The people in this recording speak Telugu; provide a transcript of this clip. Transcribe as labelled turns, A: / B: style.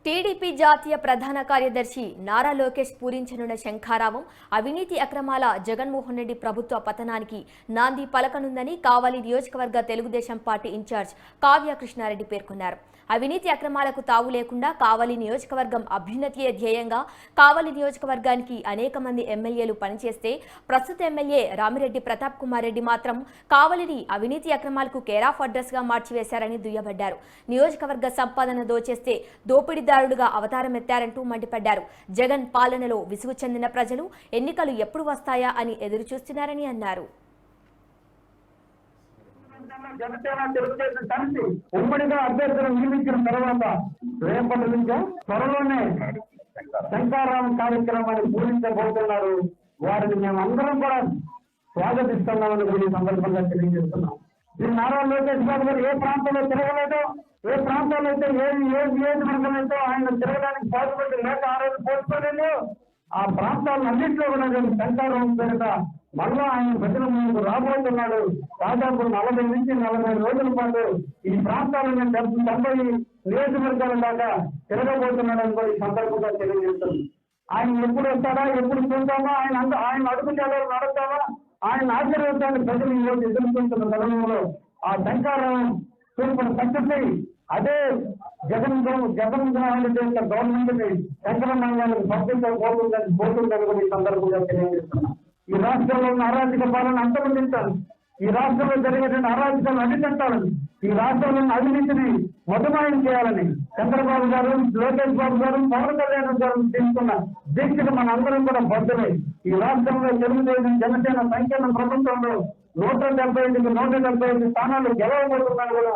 A: టీడీపీ జాతీయ ప్రధాన కార్యదర్శి నారా లోకేష్ పూరించనున్న శంఖారావం అవినీతి అక్రమాల జగన్మోహన్ రెడ్డి ప్రభుత్వ పతనానికి నాంది పలకనుందని కావలి నియోజకవర్గ తెలుగుదేశం పార్టీ ఇన్ఛార్జ్ కావ్య కృష్ణారెడ్డి పేర్కొన్నారు. అవినీతి అక్రమాలకు తావు లేకుండా కావలి నియోజకవర్గం అభ్యున్నతియే ధ్యేయంగా కావలి నియోజకవర్గానికి అనేక మంది ఎమ్మెల్యేలు పనిచేస్తే ప్రస్తుత ఎమ్మెల్యే రామిరెడ్డి ప్రతాప్ కుమార్ రెడ్డి మాత్రం కావలిని అవినీతి అక్రమాలకు కేరాఫ్ అడ్రస్ గా మార్చివేశారని దుయ్యబడ్డారు. నియోజకవర్గ సంపాదన దోచేస్తే దోపిడీదారుడుగా అవతారం ఎత్తారంటూ మండిపడ్డారు. జగన్ పాలనలో విసుగు చెందిన ప్రజలు ఎన్నికలు ఎప్పుడు వస్తాయా అని ఎదురు చూస్తున్నారని అన్నారు.
B: జనసేన తెలుగుదేశం కలిసి ఉమ్మడిగా అభ్యర్థులను నియమించిన తర్వాత రేపటి నుంచి త్వరలోనే శంకారావం కార్యక్రమాన్ని పూరించబోతున్నారు. వారిని మేము అందరం కూడా స్వాగతిస్తున్నామని ఈ సందర్భంగా తెలియజేస్తున్నాం. ఈ నారా లోకేష్ బాబు గారు ఏ ప్రాంతంలో తిరగలేదో, ఏ ప్రాంతాల్లో అయితే ఏ నియోజకవర్గం అయితే ఆయన తిరగడానికి పాల్పడి లేక ఆ రోజు పోల్చుకోలేదు, ఆ ప్రాంతాలన్నింటిలో కూడా శంకారావం పేరిట మళ్ళా ఆయన ప్రజల ముందుకు రాబోతున్నాడు. దాదాపు 40 నుంచి 40 రోజుల పాటు ఈ ప్రాంతాలను 70 నియోజకవర్గాల దాకా తిరగబోతున్నాడని కూడా ఈ సందర్భంగా తెలియజేస్తుంది. ఆయన ఎప్పుడు వస్తాడా, ఎప్పుడు చూద్దామా, ఆయన అడుగుతాడో నడుస్తామా, ఆయన ఆశీర్వదించాలని ప్రజలు ఈ రోజు ఎదుర్కొంటున్న తరుణంలో ఆ శంకారావం సూపర్ సక్సెస్ అయ్యి అదే జగన్మోహన్ రెడ్డి యొక్క గవర్నమెంట్ ని శంకరమంగానికి పోతుందని కూడా ఈ సందర్భంగా తెలియజేస్తున్నాం. ఈ రాష్ట్రంలో ఉన్న అరాచక పాలన అంతమొందించాలి. ఈ రాష్ట్రంలో జరిగేటువంటి అరాచకాలను అడ్డుకట్టాలని, ఈ రాష్ట్రంలో ఉన్న అవినీతిని మధుమాయం చేయాలని చంద్రబాబు గారు, లోకేష్ బాబు గారు, పవన్ కళ్యాణ్ గారు తీసుకున్న దీక్షకు మన అందరం కూడా బద్దులై ఈ రాష్ట్రంలో తెలుగుదేశం జనసేన సంకీర్ణ ప్రభుత్వంలో 175 స్థానాలు గెలవబోతున్నారు కూడా